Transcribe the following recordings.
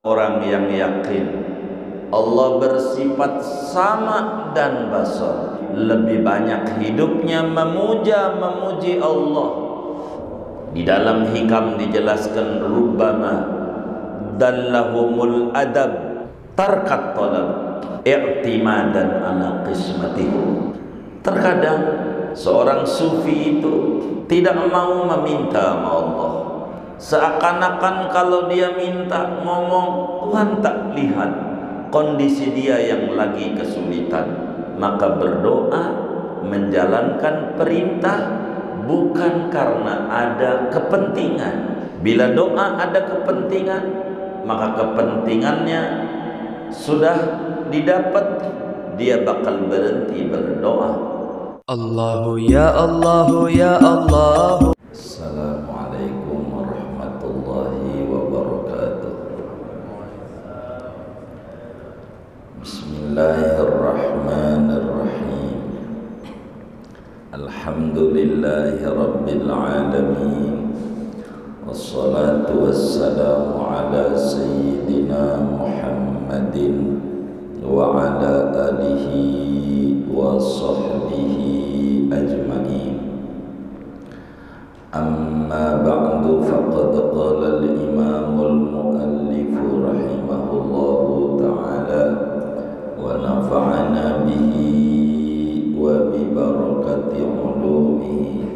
Orang yang yakin Allah bersifat sama dan basar, lebih banyak hidupnya memuji Allah. Di dalam hikam dijelaskan rubbama dallahumul adab tarkat talab i'timadan ala qismatihi. Terkadang seorang sufi itu tidak mau meminta sama Allah. Seakan-akan kalau dia minta ngomong, Tuhan tak lihat kondisi dia yang lagi kesulitan. Maka berdoa menjalankan perintah bukan karena ada kepentingan. Bila doa ada kepentingan, maka kepentingannya sudah didapat, dia bakal berhenti berdoa. Allahu ya Allahu ya Allahu. Assalamualaikum warahmatullahi wabarakatuh. Bismillahirrahmanirrahim. Alhamdulillahi rabbil alamin. Wassalatu wassalamu ala sayyidina Muhammadin wa ala alihi wa sahbihi ajma'in. Amma ba'du, faqad qala al-imamul muallif rahimahullahu ta'ala wa nafa'ana bihi wa bi barakati ulumihi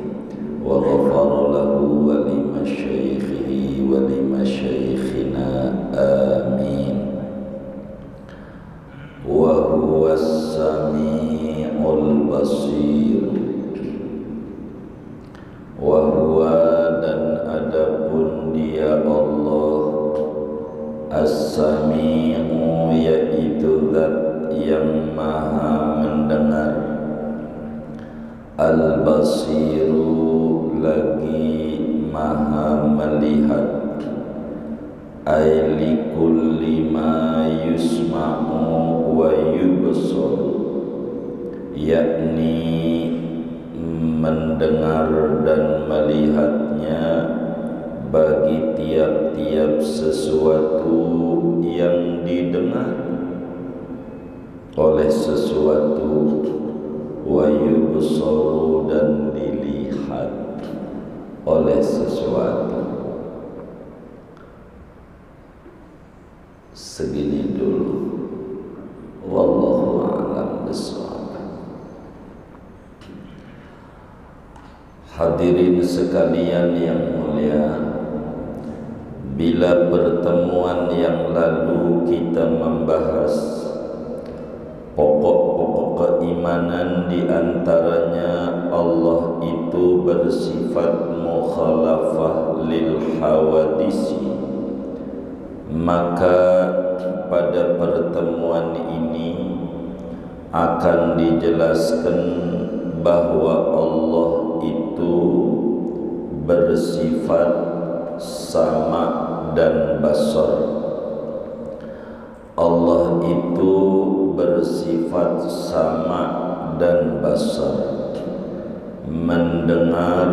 wa ghafara lahu wa li masyaikhihi wa li masyaikhina amin. Wa huwa as-sami'ul basir. Wa huwa, dan adapun dia Allah, as-sami'u, yaitu zat yang maha mendengar, al-basiru, lagi maha melihat, ay likulli ma yusma'u wa yubsar, yakni mendengar dan melihatnya bagi tiap-tiap sesuatu yang didengar oleh sesuatu, wa yubsaru, dan dilihat oleh sesuatu. Segini dulu. Wallahu a'lam bishawab. Hadirin sekalian yang mulia, bila pertemuan yang lalu kita membahas pokok-pokok keimanan, di antaranya Allah itu bersifat mukhalafah lil hawadisi, maka pada pertemuan ini akan dijelaskan bahwa Allah itu bersifat sama dan basar. Allah itu bersifat sama dan basar, mendengar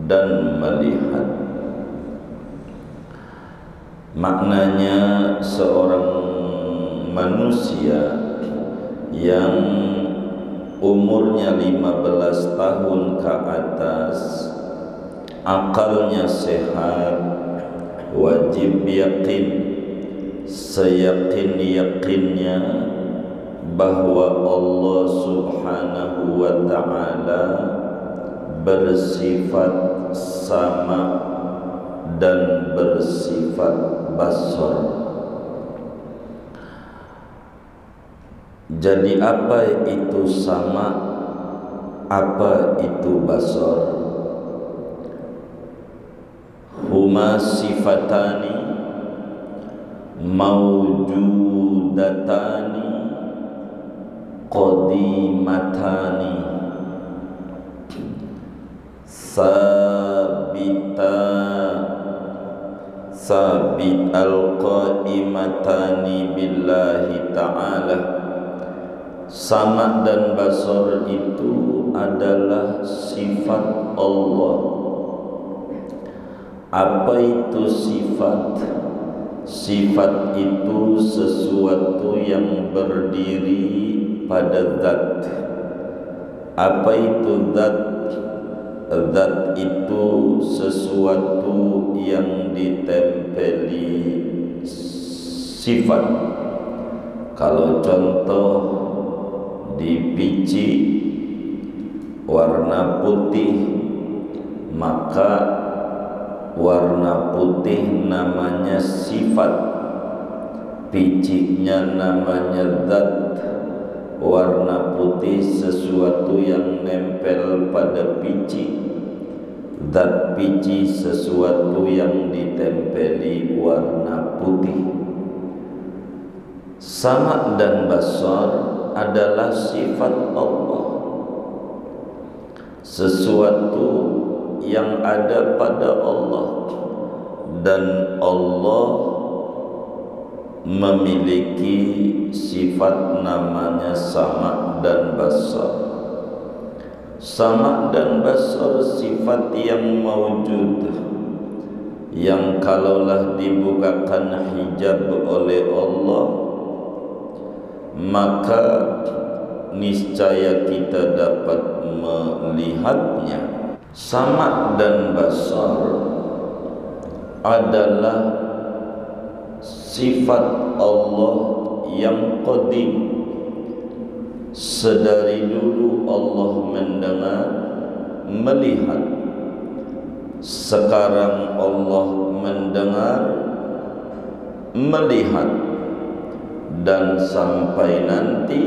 dan melihat. Maknanya seorang manusia yang umurnya 15 tahun ke atas, akalnya sehat, wajib yakin, seyakin-yakinnya bahwa Allah subhanahu wa ta'ala bersifat sama dan bersifat basar. Jadi apa itu sama, apa itu basar? Huma sifatani mawjudatani qadimatani sabit al-qaimatani billahi ta'ala. Sama dan basar itu adalah sifat Allah. Apa itu sifat? sifat itu sesuatu yang berdiri pada zat. Apa itu zat? Zat itu sesuatu yang ditempeli sifat. Kalau contoh di pici warna putih, maka warna putih namanya sifat, picinya namanya zat. Warna putih sesuatu yang nempel pada pici, zat pici sesuatu yang ditempeli warna putih. Sama dan basar adalah sifat Allah, sesuatu yang ada pada Allah, dan Allah memiliki sifat namanya sama dan basar. Sama dan basar sifat yang mawjud, yang kalaulah dibukakan hijab oleh Allah, maka niscaya kita dapat melihatnya. Sama dan basar adalah sifat Allah yang qadim. Sedari dulu Allah mendengar, melihat. Sekarang Allah mendengar, melihat, dan sampai nanti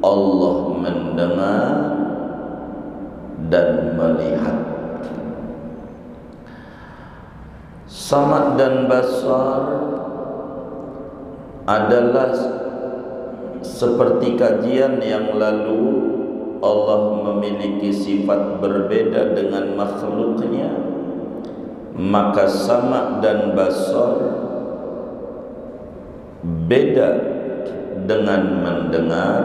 Allah mendengar dan melihat. Sama dan basar adalah seperti kajian yang lalu, Allah memiliki sifat berbeda dengan makhluknya, maka sama dan basar beda dengan mendengar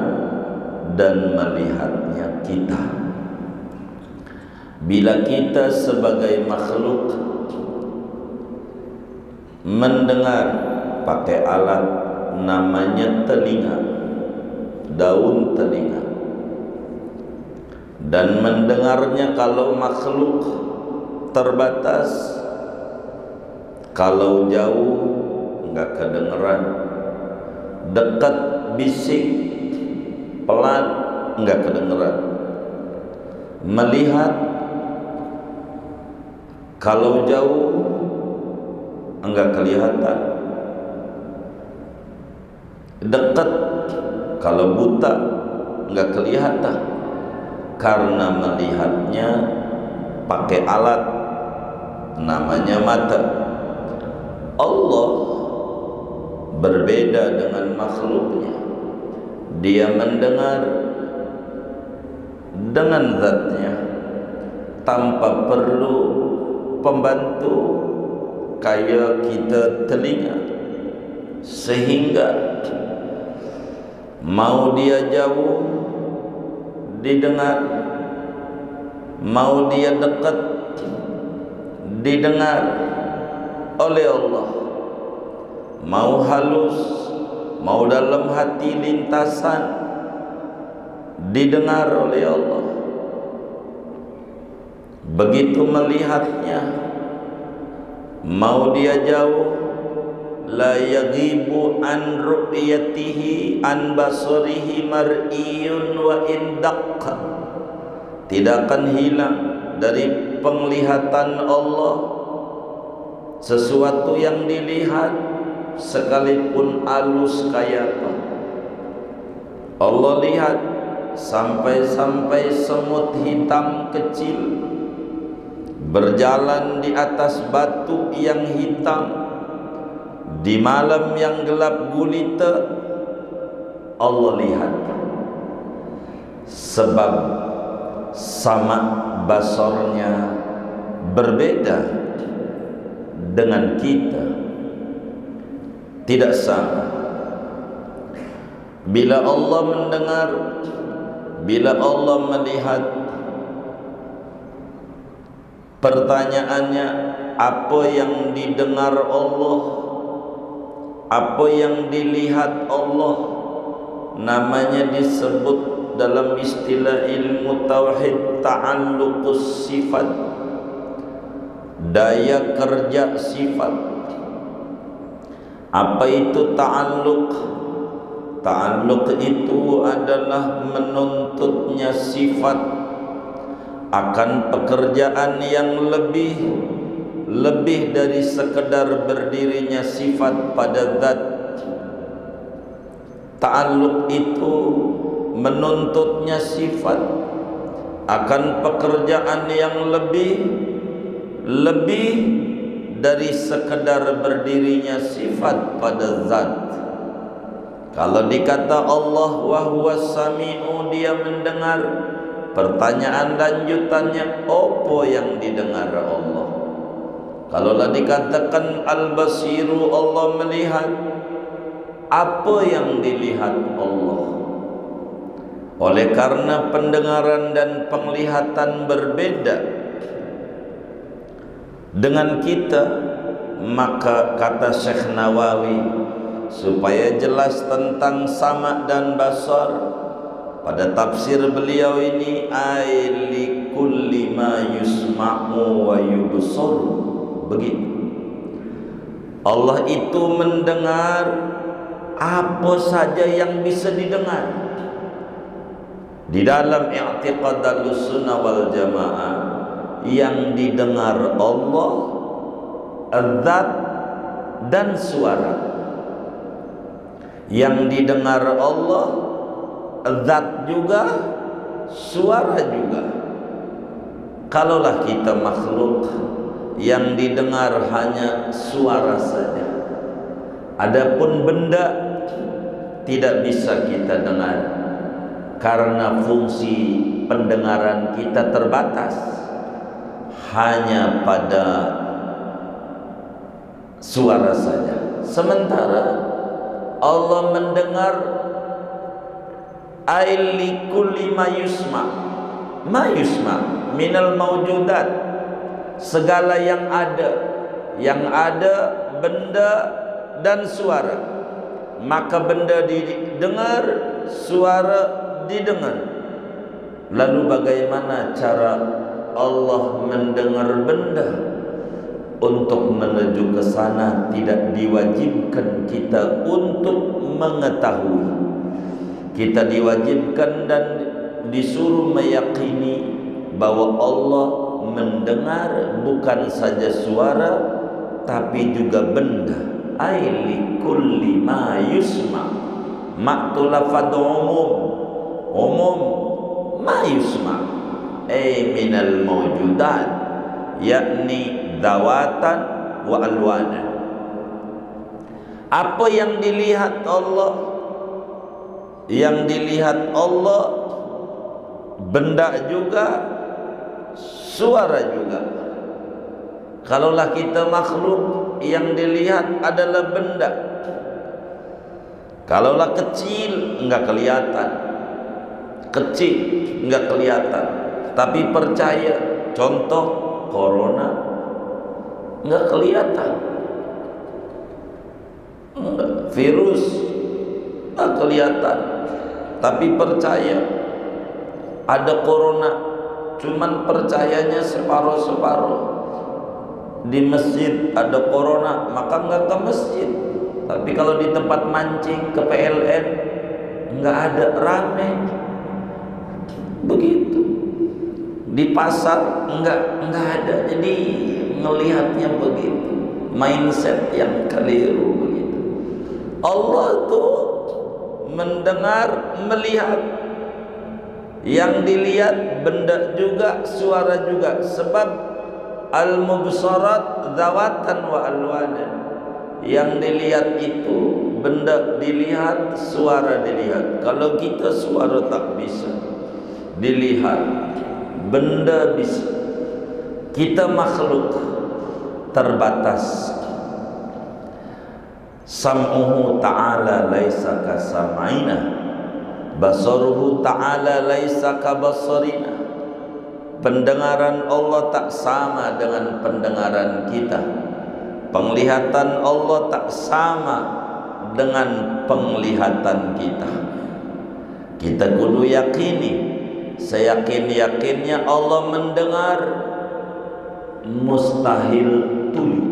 dan melihatnya kita. Bila kita sebagai makhluk mendengar pakai alat namanya telinga, daun telinga, dan mendengarnya kalau makhluk terbatas, kalau jauh enggak kedengeran, dekat bisik, pelan enggak kedengeran. Melihat kalau jauh enggak kelihatan, dekat kalau buta enggak kelihatan, karena melihatnya pakai alat namanya mata. Allah berbeda dengan makhluknya, dia mendengar dengan zatnya tanpa perlu pembantu kayak kita telinga, sehingga mau dia jauh didengar, mau dia dekat didengar oleh Allah, mau halus, mau dalam hati lintasan didengar oleh Allah. Begitu melihatnya, mau dia jauh, la yaghibu an ru'yatihi an basarihi mar'iyun wa indaqqa, tidak akan hilang dari penglihatan Allah sesuatu yang dilihat, sekalipun alus kayak apa. Allah lihat sampai-sampai semut hitam kecil berjalan di atas batu yang hitam di malam yang gelap gulita, Allah lihat. Sebab sama basarnya berbeda dengan kita, tidak sama. Bila Allah mendengar, bila Allah melihat, pertanyaannya, apa yang didengar Allah Apa yang dilihat Allah namanya disebut dalam istilah ilmu tauhid ta'alluqus sifat, daya kerja sifat. Apa itu ta'alluq? Ta'alluq itu adalah menuntutnya sifat akan pekerjaan yang lebih dari sekedar berdirinya sifat pada zat. Ta'alluq itu menuntutnya sifat akan pekerjaan yang lebih dari sekedar berdirinya sifat pada zat. Kalau dikata Allah wa huwas sami'u, dia mendengar, pertanyaan lanjutannya apa yang didengar Allah? Kalaulah dikatakan al-basiru, Allah melihat, apa yang dilihat Allah? Oleh karena pendengaran dan penglihatan berbeda dengan kita, maka kata Syekh Nawawi, supaya jelas tentang sama dan basar, pada tafsir beliau ini, ay li kulli ma yusma'u wa yubsaru. Begitu. Allah itu mendengar apa saja yang bisa didengar. Di dalam i'tiqad Ahlussunnah wal Jamaah, yang didengar Allah zat dan suara. Yang didengar Allah zat juga, suara juga. Kalaulah kita makhluk, yang didengar hanya suara saja, adapun benda tidak bisa kita dengar karena fungsi pendengaran kita terbatas hanya pada suara saja. Sementara Allah mendengar aili kulli ma yusma minal mawjudat, segala yang ada benda dan suara. Maka benda didengar, suara didengar. Lalu bagaimana cara Allah mendengar benda? Untuk menuju ke sana tidak diwajibkan kita untuk mengetahui. Kita diwajibkan dan disuruh meyakini bahwa Allah mendengar bukan saja suara tapi juga benda. Aili kulli ma yusma, maktu lafad umum ma yusma minal mawjudat, yakni dawatan wa alwana. Apa yang dilihat Allah? Yang dilihat Allah benda juga, suara juga. Kalaulah kita makhluk, yang dilihat adalah benda. Kalaulah kecil enggak kelihatan, kecil enggak kelihatan, tapi percaya, contoh corona enggak kelihatan, virus enggak kelihatan, tapi percaya ada corona. Cuman percayanya separuh-separuh. Di masjid ada corona, maka enggak ke masjid. Tapi kalau di tempat mancing ke PLN enggak ada, rame. Begitu. Di pasar enggak ada. Jadi melihatnya begitu. Mindset yang keliru begitu. Allah tuh mendengar, melihat. Yang dilihat benda juga, suara juga. Sebab al-mubsarat zawatan wa alwanan. Yang dilihat itu benda dilihat, suara dilihat. Kalau kita suara tak bisa dilihat, benda bisa. Kita makhluk terbatas. Sam'uhu ta'ala laisa kasam'ina, basaruhu ta'ala laisa kabasarina. Pendengaran Allah tak sama dengan pendengaran kita. Penglihatan Allah tak sama dengan penglihatan kita. Kita kudu yakini, seyakin-yakinnya Allah mendengar, mustahil tuli.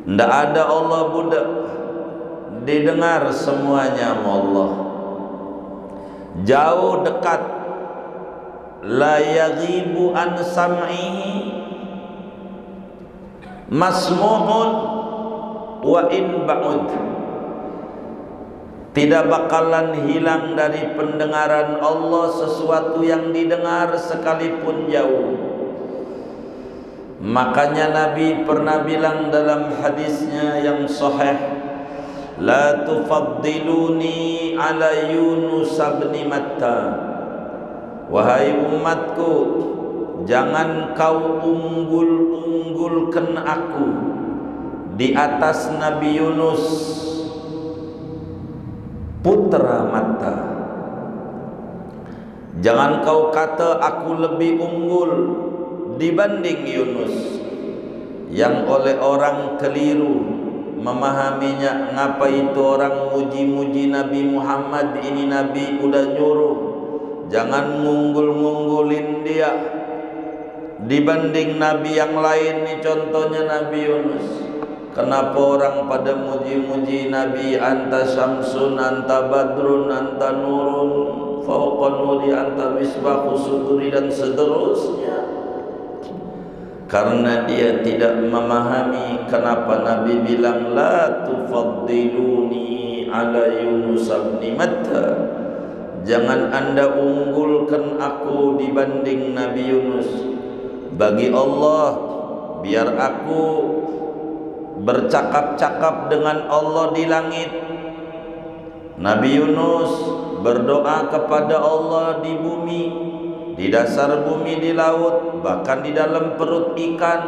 Ndak ada Allah budak didengar semuanya sama Allah. Jauh dekat, la yaghibu an sam'ihi masmu'un wa in ba'ud. Tidak bakalan hilang dari pendengaran Allah sesuatu yang didengar sekalipun jauh. Makanya Nabi pernah bilang dalam hadisnya yang sahih, la tufaddiluni ala Yunus bin Matta. Wahai umatku, jangan kau unggul-unggulkan aku di atas Nabi Yunus putra Matta. Jangan kau kata aku lebih unggul dibanding Yunus, yang oleh orang keliru memahaminya. Ngapa itu orang muji-muji Nabi Muhammad, ini Nabi udah nyuruh jangan ngunggul-ngunggulin dia dibanding Nabi yang lain. Nih contohnya Nabi Yunus. Kenapa orang pada muji-muji Nabi, anta syamsun, anta badrun, anta nurun fauqa nuri, anta misbahu suduri, dan seterusnya? Karena dia tidak memahami kenapa Nabi bilang la tufaddiluni ala Yunus bin Matta. Jangan anda unggulkan aku dibanding Nabi Yunus. Bagi Allah, biar aku bercakap-cakap dengan Allah di langit, Nabi Yunus berdoa kepada Allah di bumi, di dasar bumi, di laut, bahkan di dalam perut ikan.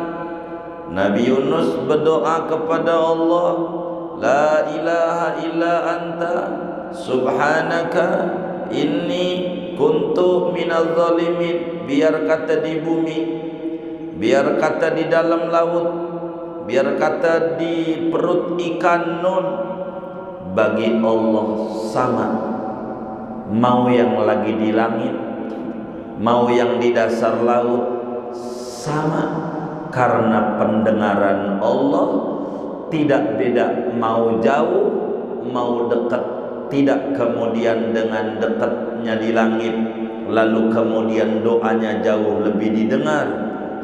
Nabi Yunus berdoa kepada Allah, la ilaha illa anta subhanaka inni kuntu minadz zalimin. Biar kata di bumi, biar kata di dalam laut, biar kata di perut ikan nun, bagi Allah sama. Mau yang lagi di langit, mau yang di dasar laut, sama. Karena pendengaran Allah tidak beda, mau jauh mau dekat. Tidak kemudian dengan dekatnya di langit lalu kemudian doanya jauh lebih didengar,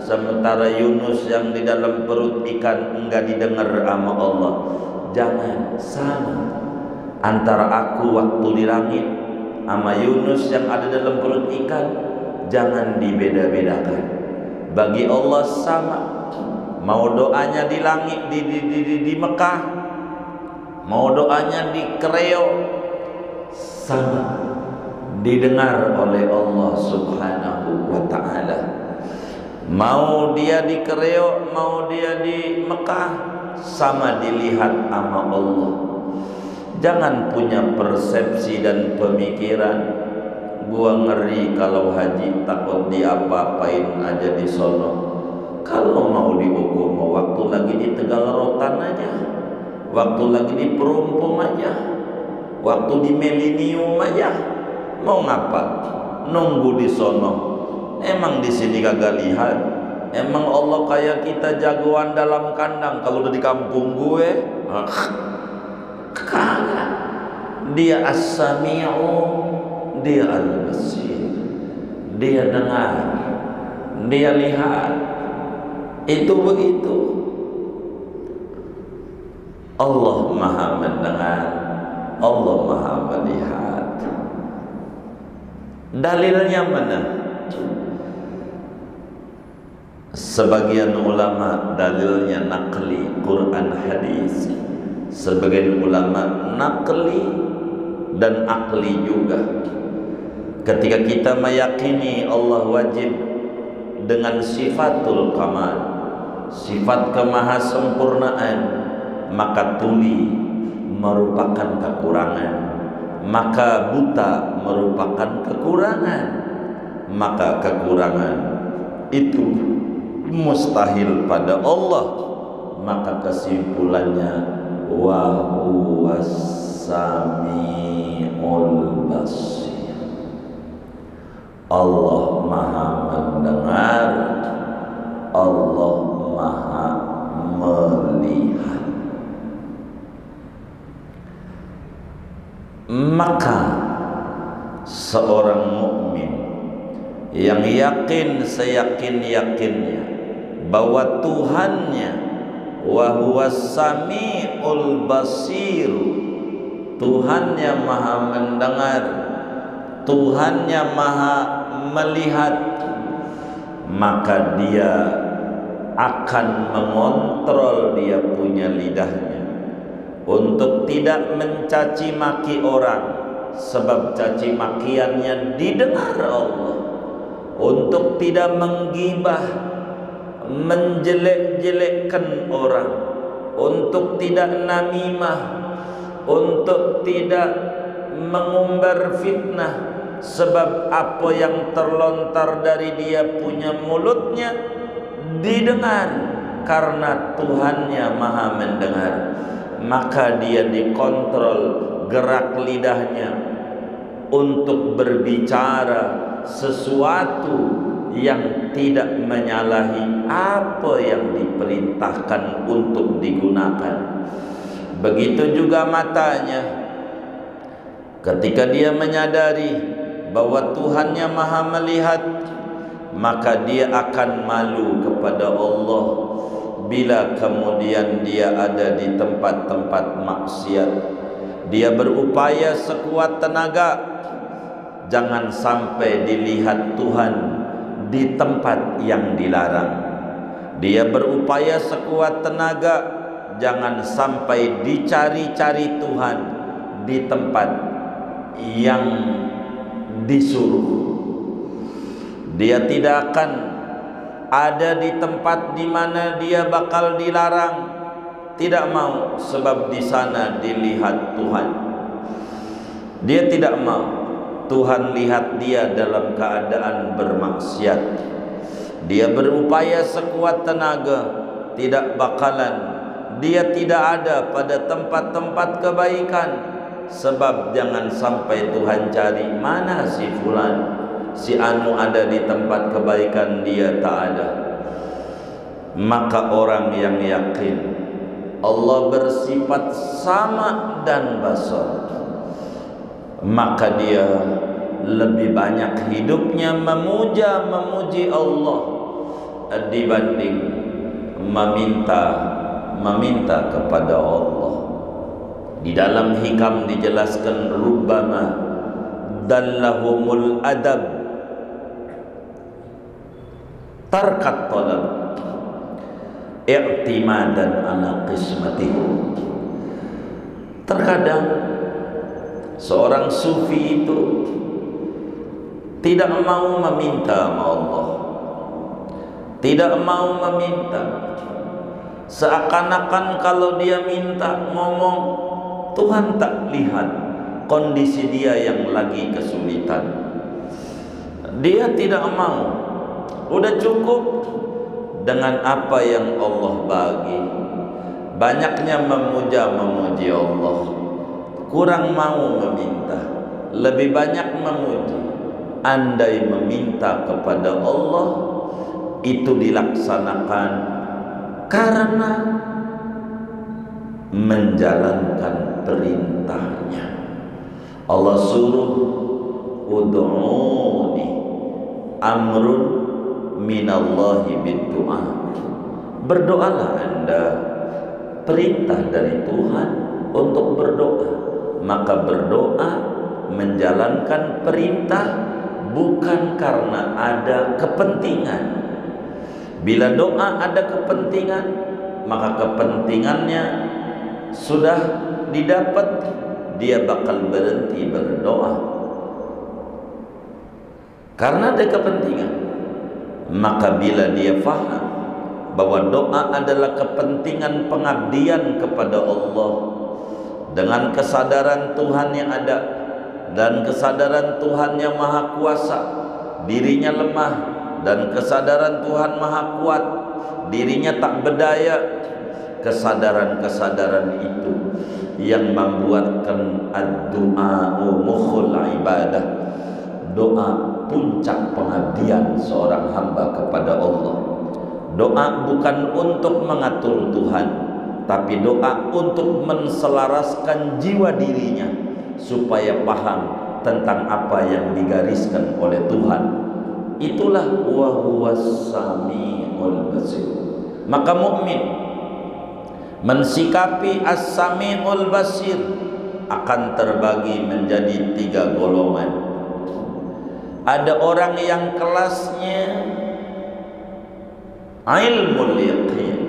sementara Yunus yang di dalam perut ikan enggak didengar sama Allah. Jangan sama antara aku waktu di langit sama Yunus yang ada dalam perut ikan. Jangan dibeda-bedakan. Bagi Allah sama. Mau doanya di langit, di Mekah, mau doanya di Kreo, sama didengar oleh Allah Subhanahu wa ta'ala. Mau dia di Kreo, mau dia di Mekah, sama dilihat sama Allah. Jangan punya persepsi dan pemikiran, gua ngeri kalau haji takut diapa-apain aja di sono. Kalau mau dihukum, waktu lagi di Tegal Rotan aja, waktu lagi di Perumpung aja, waktu di Milenium aja. Mau ngapa? Nunggu di sono. Emang di sini kagak lihat? Emang Allah kayak kita jagoan dalam kandang? Kalau udah di kampung gue, kagak. Dia as-sami'u, dia al-basir. Dia dengar, dia lihat. Itu begitu. Allah Maha mendengar, Allah Maha melihat. Dalilnya mana? Sebagian ulama dalilnya naqli, Quran hadis. Sebagian ulama naqli dan akli juga. Ketika kita meyakini Allah wajib dengan sifatul kamal, sifat kemahasempurnaan, maka tuli merupakan kekurangan, maka buta merupakan kekurangan, maka kekurangan itu mustahil pada Allah. Maka kesimpulannya wa huwas samiul basir. Allah Maha mendengar, Allah Maha melihat. Maka seorang mukmin yang yakin seyakin-yakinnya bahwa Tuhannya wa huwas samiul basir, Tuhannya Maha mendengar, Tuhannya Maha melihat, maka dia akan mengontrol dia punya lidahnya untuk tidak mencaci maki orang, sebab caci makiannya didengar Allah, untuk tidak menggibah, menjelek-jelekkan orang, untuk tidak namimah, untuk tidak mengumbar fitnah, sebab apa yang terlontar dari dia punya mulutnya didengar, karena Tuhannya Maha mendengar. Maka dia dikontrol gerak lidahnya untuk berbicara sesuatu yang tidak menyalahi apa yang diperintahkan untuk digunakan. Begitu juga matanya, ketika dia menyadari bahwa Tuhannya Maha melihat, maka dia akan malu kepada Allah bila kemudian dia ada di tempat-tempat maksiat. Dia berupaya sekuat tenaga jangan sampai dilihat Tuhan di tempat yang dilarang. Dia berupaya sekuat tenaga jangan sampai dicari-cari Tuhan di tempat yang disuruh. Dia tidak akan ada di tempat di mana dia bakal dilarang, tidak mau, sebab di sana dilihat Tuhan. Dia tidak mau Tuhan lihat dia dalam keadaan bermaksiat. Dia berupaya sekuat tenaga, tidak bakalan dia tidak ada pada tempat-tempat kebaikan, sebab jangan sampai Tuhan cari mana si fulan, si anu ada di tempat kebaikan, dia tak ada. Maka orang yang yakin Allah bersifat sama dan basar, maka dia lebih banyak hidupnya memuji Allah dibanding meminta kepada Allah. Di dalam hikam dijelaskan rubbama dallahumul adab tarkat talab i'timadan ala qismatih. Terkadang seorang sufi itu tidak mau meminta sama Allah, tidak mau meminta, seakan-akan kalau dia minta ngomong Tuhan tak lihat kondisi dia yang lagi kesulitan. Dia tidak mau, udah cukup dengan apa yang Allah bagi. Banyaknya memuji Allah, kurang mau meminta, lebih banyak memuji. Andai meminta kepada Allah itu dilaksanakan karena menjalankan perintahnya. Allah suruh ud'uni amrun minallahi biddu'a, berdoalah Anda, perintah dari Tuhan untuk berdoa. Maka berdoa menjalankan perintah bukan karena ada kepentingan. Bila doa ada kepentingan, maka kepentingannya sudah didapat, dia bakal berhenti berdoa karena ada kepentingan. Maka bila dia faham bahwa doa adalah kepentingan pengabdian kepada Allah, dengan kesadaran Tuhan yang ada dan kesadaran Tuhan yang maha kuasa, dirinya lemah, dan kesadaran Tuhan maha kuat, dirinya tak berdaya, kesadaran-kesadaran itu yang membuatkan ad-du'a mukhul ibadah, doa puncak pengabdian seorang hamba kepada Allah. Doa bukan untuk mengatur Tuhan, tapi doa untuk menselaraskan jiwa dirinya supaya paham tentang apa yang digariskan oleh Tuhan. Itulah wa huwas samiul basir. Maka mukmin mensikapi as-samiul basir akan terbagi menjadi 3 golongan. Ada orang yang kelasnya ilmul yaqin,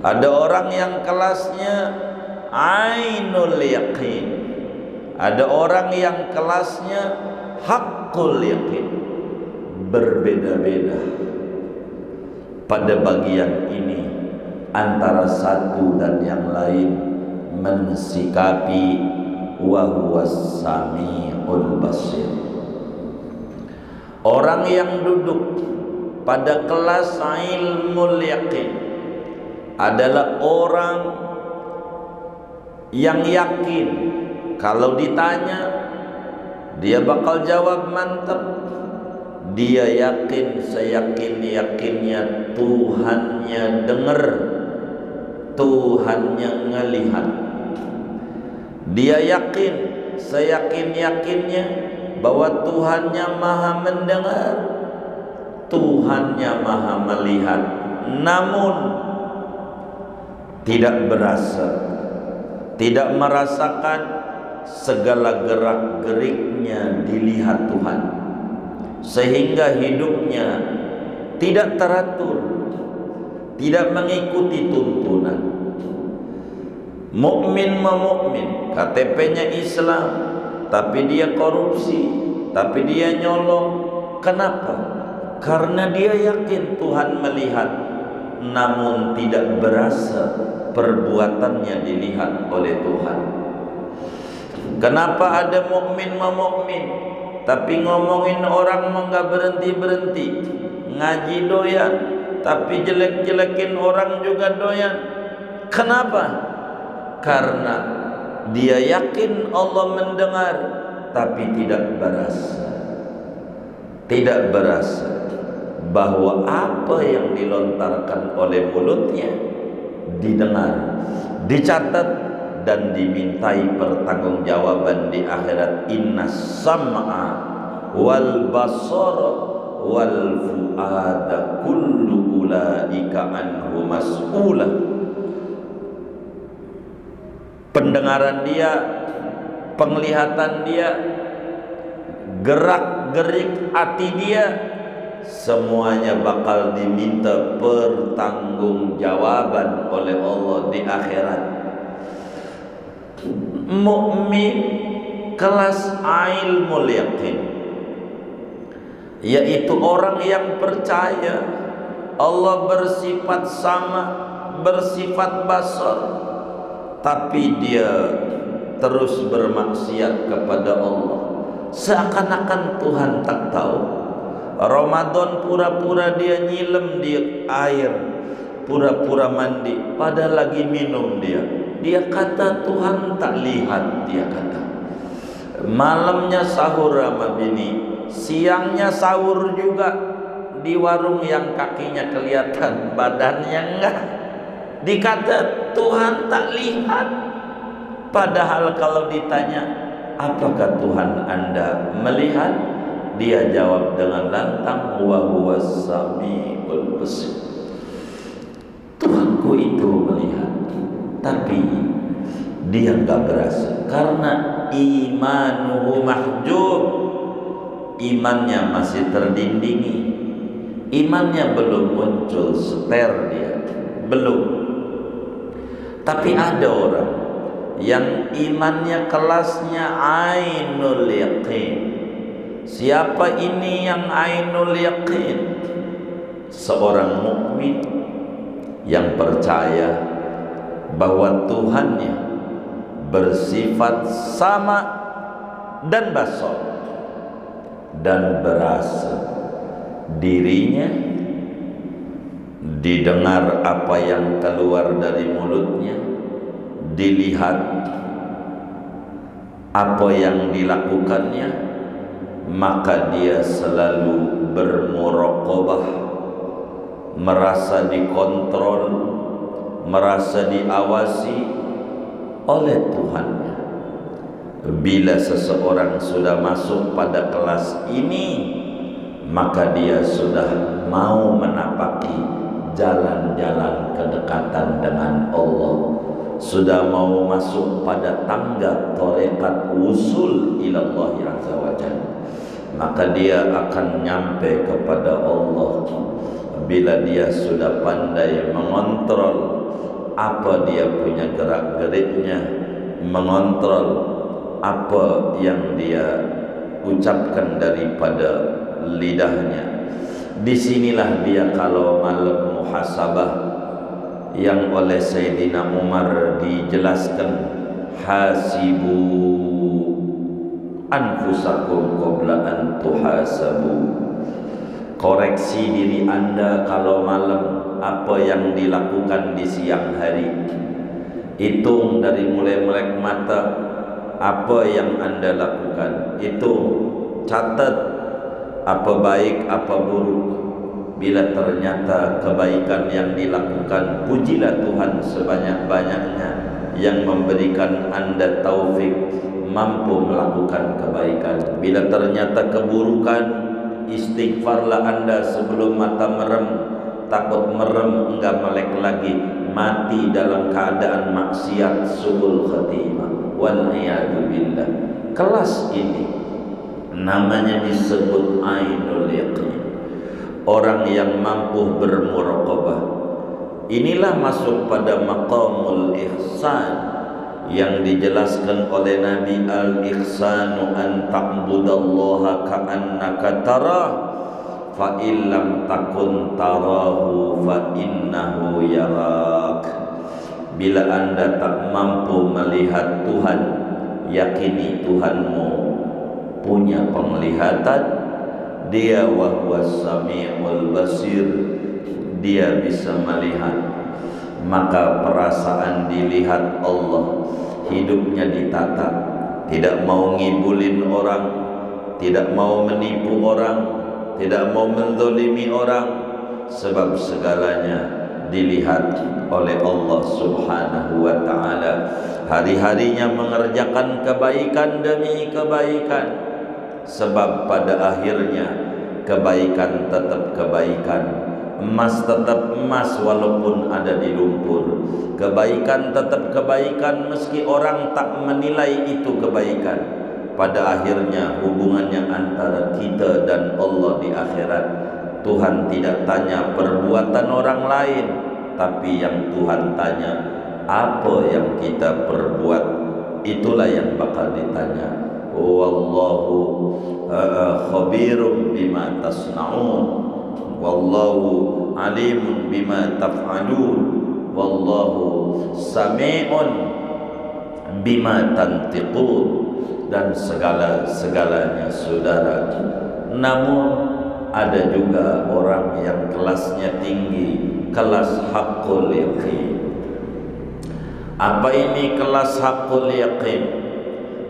ada orang yang kelasnya ainul yaqin, ada orang yang kelasnya haqqul yaqin. Berbeda-beda pada bagian ini antara satu dan yang lain mensikapi wa huwas samiul basir. Orang yang duduk pada kelas ilmul yaqin adalah orang yang yakin kalau ditanya dia bakal jawab mantap. Dia yakin seyakin-yakinnya Tuhannya dengar, Tuhannya ngelihat. Dia yakin seyakin-yakinnya bahwa Tuhannya maha mendengar, Tuhannya maha melihat, namun tidak berasa, tidak merasakan segala gerak-geriknya dilihat Tuhan, sehingga hidupnya tidak teratur, tidak mengikuti tuntunan. Mukmin memukmin, KTP-nya Islam, tapi dia korupsi, tapi dia nyolong. Kenapa? Karena dia yakin Tuhan melihat, namun tidak berasa perbuatannya dilihat oleh Tuhan. Kenapa ada mukmin memukmin, tapi ngomongin orang mah nggak berhenti-berhenti, ngaji doyan, tapi jelek-jelekin orang juga doyan. Kenapa? Karena dia yakin Allah mendengar, tapi tidak berasa bahwa apa yang dilontarkan oleh mulutnya didengar, dicatat, dan dimintai pertanggungjawaban di akhirat. Innas sam'a wal basara wal fuada kullu ulaika anhu mas'ula. Pendengaran dia, penglihatan dia, gerak-gerik hati dia, semuanya bakal diminta pertanggungjawaban oleh Allah di akhirat. Mukmin kelas ilmul yaqin, yaitu orang yang percaya Allah bersifat sama, bersifat basar, tapi dia terus bermaksiat kepada Allah, seakan-akan Tuhan tak tahu. Ramadan pura-pura dia nyilem di air, pura-pura mandi, padahal lagi minum dia. Dia kata Tuhan tak lihat, dia kata. Malamnya sahur sama bini, siangnya sahur juga di warung yang kakinya kelihatan, badannya enggak. Dikata Tuhan tak lihat. Padahal kalau ditanya, apakah Tuhan Anda melihat? Dia jawab dengan lantang, wa huwas samiul basir. Tuhanku itu melihat, tapi dia enggak berasa karena imanuhu mahjub. Imannya masih terdindingi, imannya belum muncul seter, dia belum. Tapi ada orang yang imannya kelasnya ainul yaqin. Siapa ini yang ainul yaqin? Seorang mukmin yang percaya bahwa Tuhannya bersifat sama dan basar, dan berasa dirinya didengar apa yang keluar dari mulutnya, dilihat apa yang dilakukannya, maka dia selalu bermuraqabah, merasa dikontrol, merasa diawasi oleh Tuhannya. Bila seseorang sudah masuk pada kelas ini, maka dia sudah mau menapaki jalan-jalan kedekatan dengan Allah, sudah mau masuk pada tangga tarekat usul ilallah azza wa jalla. Maka dia akan nyampe kepada Allah bila dia sudah pandai mengontrol apa dia punya gerak-geriknya, mengontrol apa yang dia ucapkan daripada lidahnya. Disinilah dia kalau malam muhasabah yang oleh Sayyidina Umar dijelaskan, hasibu anfusakum qabla an tuhasabu. Koreksi diri anda kalau malam apa yang dilakukan di siang hari. Hitung dari mulai melek mata apa yang anda lakukan. Hitung, catat apa baik apa buruk. Bila ternyata kebaikan yang dilakukan, pujilah Tuhan sebanyak-banyaknya yang memberikan anda taufik mampu melakukan kebaikan. Bila ternyata keburukan, istighfarlah anda sebelum mata merem. Takut merem enggak melek lagi, mati dalam keadaan maksiat, suul khatimah, wal iyadu billah. Kelas ini namanya disebut ainul yaqin, orang yang mampu bermuraqabah. Inilah masuk pada maqamul ihsan yang dijelaskan oleh Nabi. Al-ihsanu an ta'budallaha ka'annaka tarah, fa illam takun tarahu fa innahu yarak. Bila anda tak mampu melihat Tuhan, yakini Tuhanmu punya penglihatan. Dia wa huwas sami'ul basir, dia bisa melihat. Maka perasaan dilihat Allah, hidupnya ditata, tidak mau ngibulin orang, tidak mau menipu orang, tidak mau menzalimi orang, sebab segalanya dilihat oleh Allah Subhanahu wa ta'ala. Hari-harinya mengerjakan kebaikan demi kebaikan, sebab pada akhirnya kebaikan tetap kebaikan, emas tetap emas walaupun ada di lumpur, kebaikan tetap kebaikan meski orang tak menilai itu kebaikan. Pada akhirnya hubungannya antara kita dan Allah di akhirat, Tuhan tidak tanya perbuatan orang lain, tapi yang Tuhan tanya apa yang kita perbuat, itulah yang bakal ditanya. Wallahu khabirum bima tasna'un, wallahu alimun bima taf'alun, wallahu sami'un bima tantiqun, dan segala-segalanya saudara. Namun ada juga orang yang kelasnya tinggi, kelas haqqul yaqin. Apa ini kelas haqqul yaqin?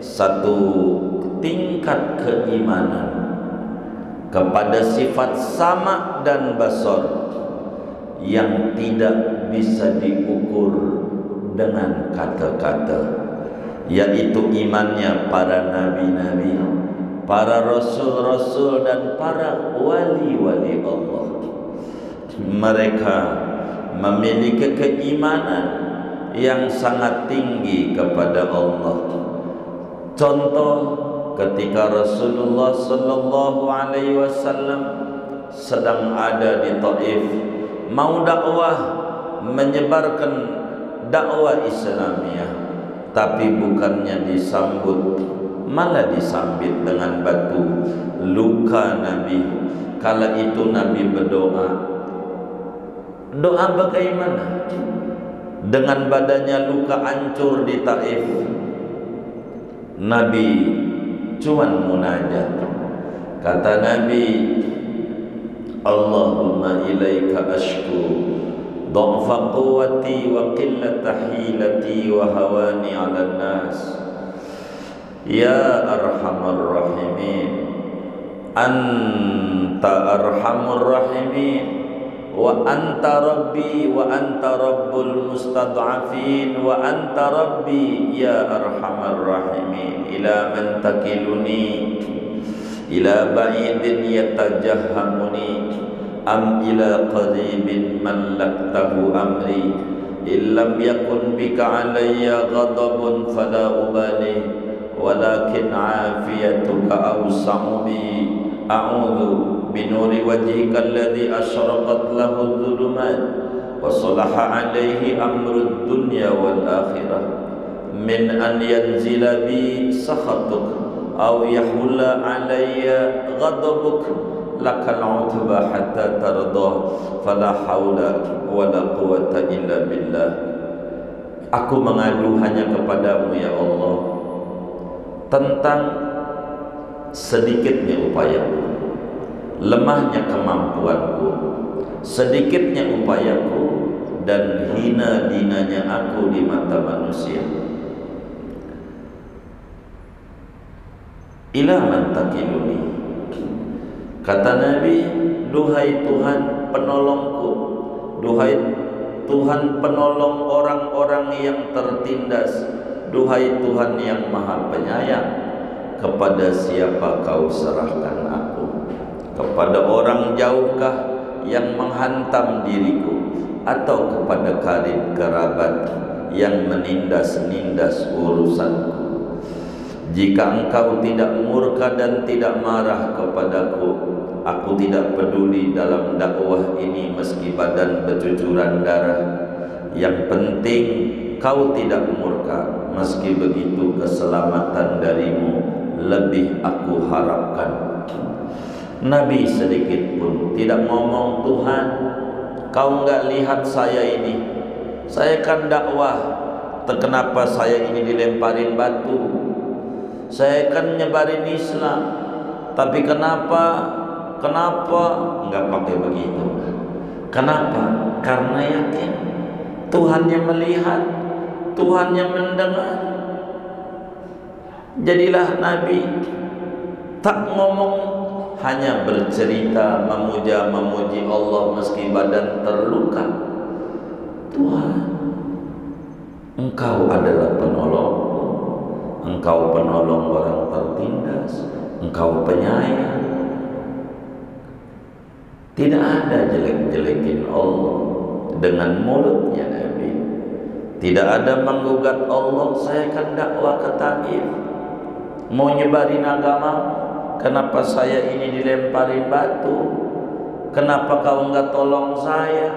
Satu tingkat keimanan kepada sifat sama dan basar yang tidak bisa diukur dengan kata-kata, yaitu imannya para nabi-nabi, para rasul-rasul, dan para wali-wali Allah. Mereka memiliki keimanan yang sangat tinggi kepada Allah. Contoh, ketika Rasulullah sallallahu alaihi wasallam sedang ada di Taif, mau dakwah, menyebarkan dakwah Islamiyah, tapi bukannya disambut, malah disambit dengan batu. Luka Nabi. Kala itu Nabi berdoa. Doa bagaimana? Dengan badannya luka hancur di Taif, Nabi cuman munajat. Kata Nabi, Allahumma ilaika ashku dha'fa quwwati wa qillata hilati wa hawani 'alan nas. Ya arhamar rahimin, anta arhamur rahimin, wa anta rabbi wa anta rabbul mustad'afin, wa anta rabbi ya arhamar rahimin. Ila man takiluni, ila ba'idin yatajahhamuni, am ila qaribin mallaktahu amri. Illam yakun bika alayya ghadabun fala ubali, walakin afiyatuka awsa'u bi. A'udhu binuri wajhika alladhi ashraqat lahu dhulumat wa salaha alayhi amrud dunya wal akhirah, min an yanzila bi sakhatuk aw yahulla alayya ghadabuk, lakal utba hatta tarda, fala haula wala quwwata illa billah. Aku mengadu hanya kepadamu ya Allah tentang sedikitnya upayaku, lemahnya kemampuanku, sedikitnya upayaku, dan hina dinanya aku di mata manusia. Ila man takiluni, kata Nabi, duhai Tuhan penolongku, duhai Tuhan penolong orang-orang yang tertindas, duhai Tuhan yang maha penyayang, kepada siapa kau serahkan aku? Kepada orang jauhkah yang menghantam diriku, atau kepada karib kerabat yang menindas-nindas urusanku? Jika engkau tidak murka dan tidak marah kepadaku, aku tidak peduli dalam dakwah ini meski badan bercucuran darah. Yang penting kau tidak murka. Meski begitu keselamatan darimu lebih aku harapkan. Nabi sedikit pun tidak ngomong, Tuhan kau enggak lihat saya ini, saya kan dakwah, kenapa saya ini dilemparin batu? Saya kan nyebarin Islam, tapi kenapa enggak pakai begitu? Kenapa? Karena yakin Tuhan yang melihat, Tuhan yang mendengar. Jadilah Nabi tak ngomong, hanya bercerita, memuja-memuji Allah meski badan terluka. Tuhan, Engkau adalah penolong, Engkau penolong orang tertindas, Engkau penyayang. Tidak ada jelek-jelekin Allah dengan mulutnya Nabi. Tidak ada menggugat Allah. Saya kan dakwah ke Taif, mau nyebarin agama, kenapa saya ini dilemparin batu? Kenapa kau enggak tolong saya?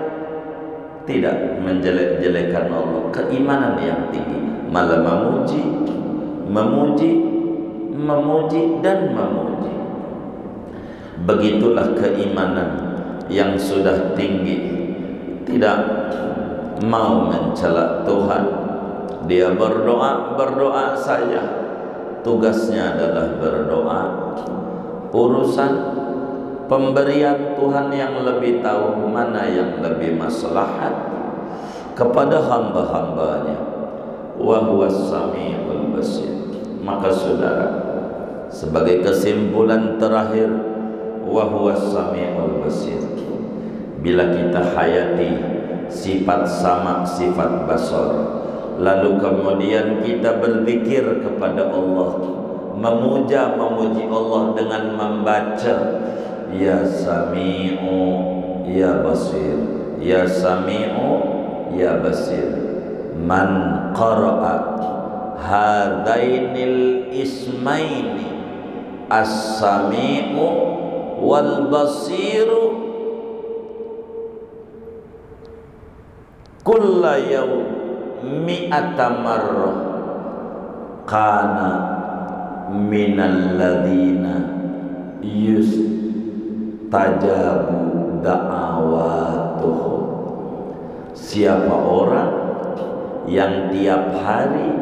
Tidak menjelek-jelekan Allah. Keimanan yang tinggi, malah memuji, dan memuji. Begitulah keimanan yang sudah tinggi, tidak mau mencela Tuhan. Dia berdoa saja, tugasnya adalah berdoa. Urusan pemberian Tuhan yang lebih tahu mana yang lebih maslahat kepada hamba-hambanya. Wa huwas samiul basir. Maka saudara, sebagai kesimpulan terakhir, wa huwas samiul basir, bila kita hayati sifat sama, sifat basar, lalu kemudian kita berzikir kepada Allah, memuji Allah dengan membaca ya sami'u ya basir, ya sami'u ya basir, man qara'a hadainil ismaini as-sami'u wal basiru kulla yawm mi'ata marrah kana minal ladina yustajabu da'awatuhum. Siapa orang yang tiap hari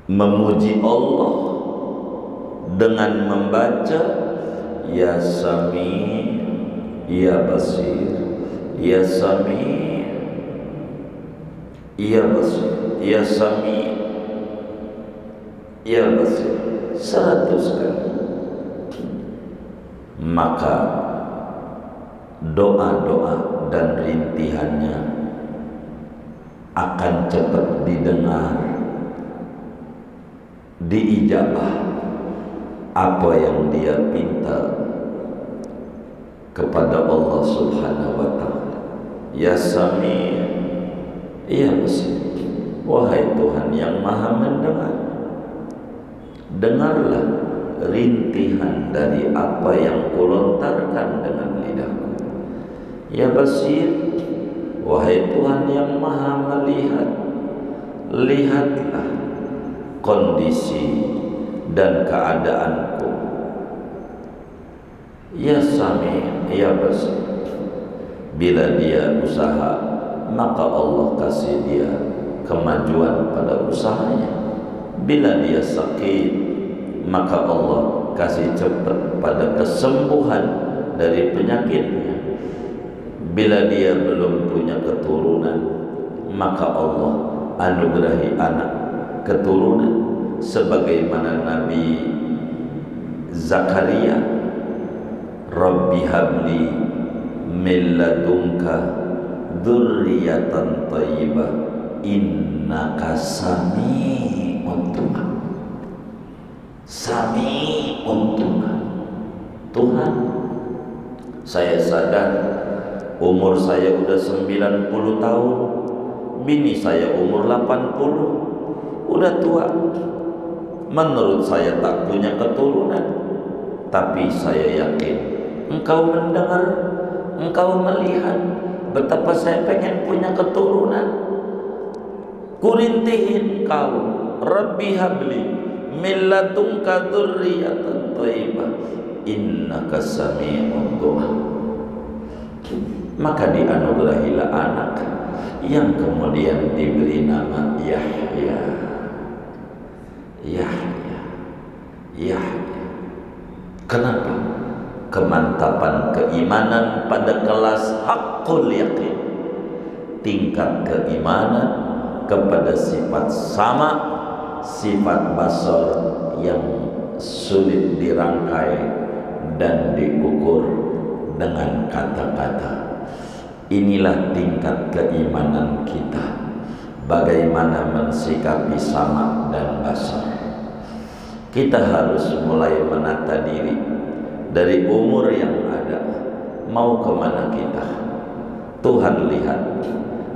memuji Allah dengan membaca Ya Sami, Ya Basir, Ya Sami, Ya Basir, Ya Sami, Ya Basir, 100 kali. Maka doa-doa dan rintihannya akan cepat didengar, diijabah apa yang dia pinta kepada Allah Subhanahu wa ta'ala. Ya Sami, Ya Basir, wahai Tuhan yang maha mendengar, dengarlah rintihan dari apa yang kulontarkan dengan lidahku. Ya Basir, wahai Tuhan yang maha melihat, lihatlah kondisi dan keadaanku. Ya Sami, Ya Basir, bila dia usaha, maka Allah kasih dia kemajuan pada usahanya. Bila dia sakit, maka Allah kasih cepat pada kesembuhan dari penyakitnya. Bila dia belum punya keturunan, maka Allah anugerahi anak keturunan, sebagaimana Nabi Zakaria, Rabbi habli min ladunka dzurriyyatan thayyibah innaka sami'un du'a. Sami'un du'a. Tuhan, saya sadar umur saya udah 90 tahun, bini saya umur 80, udah tua. Menurut saya tak punya keturunan, tapi saya yakin Engkau mendengar, Engkau melihat betapa saya pengen punya keturunan. Kurintihin kau, Rabbi habli min ladunka dzurriyyatan thayyibah innaka sami'un du'a. Maka dianugerahilah anak yang kemudian diberi nama Yahya. Yahya, Yahya. Kenapa? Kemantapan keimanan pada kelas haqqul yakin, tingkat keimanan kepada sifat sama, sifat basar yang sulit dirangkai dan diukur dengan kata-kata. Inilah tingkat keimanan kita, bagaimana mensikapi sama dan basar. Kita harus mulai menata diri dari umur yang ada. Mau kemana kita? Tuhan lihat,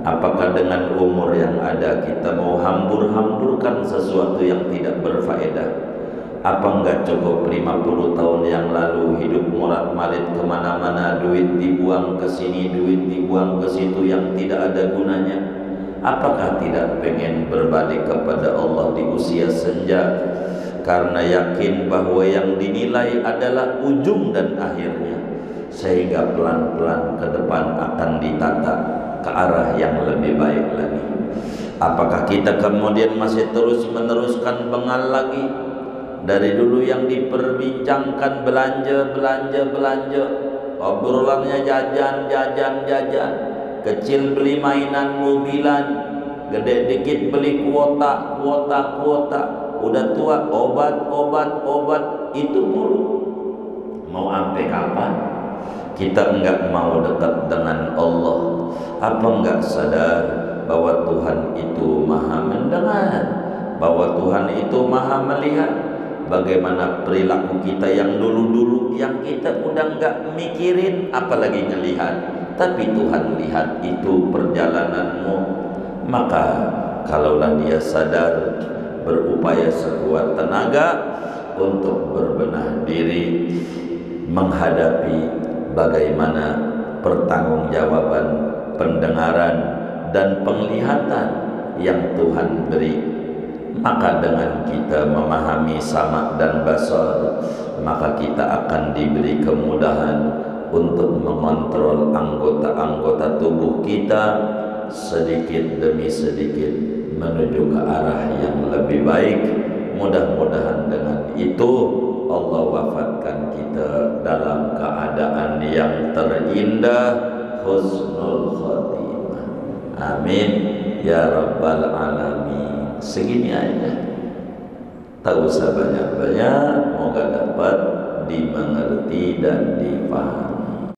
apakah dengan umur yang ada kita mau hambur-hamburkan sesuatu yang tidak berfaedah? Apa enggak cukup 50 tahun yang lalu hidup morat-marit kemana-mana, duit dibuang ke sini, duit dibuang ke situ yang tidak ada gunanya? Apakah tidak pengen berbalik kepada Allah di usia senja, karena yakin bahwa yang dinilai adalah ujung dan akhirnya, sehingga pelan-pelan ke depan akan ditata ke arah yang lebih baik lagi? Apakah kita kemudian masih terus meneruskan bengal lagi? Dari dulu yang diperbincangkan belanja, obrolannya jajan, kecil beli mainan mobilan, gede dikit beli kuota, udah tua obat, itu mulu. Mau sampai kapan? Kita enggak mau dekat dengan Allah. Apa enggak sadar bahwa Tuhan itu maha mendengar, bahwa Tuhan itu maha melihat? Bagaimana perilaku kita yang dulu-dulu, yang kita udah enggak mikirin apalagi ngelihat, tapi Tuhan lihat itu perjalananmu. Maka kalaulah dia sadar, berupaya sekuat tenaga untuk berbenah diri menghadapi bagaimana pertanggungjawaban pendengaran dan penglihatan yang Tuhan beri. Maka dengan kita memahami sama dan basar, maka kita akan diberi kemudahan untuk mengontrol anggota-anggota tubuh kita sedikit demi sedikit menuju ke arah yang lebih baik. Mudah-mudahan dengan itu Allah wafatkan kita dalam keadaan yang terindah, husnul khatimah. Amin ya rabbal alamin. Segini aja, tak usah banyak-banyak, moga dapat dimengerti dan dipahami.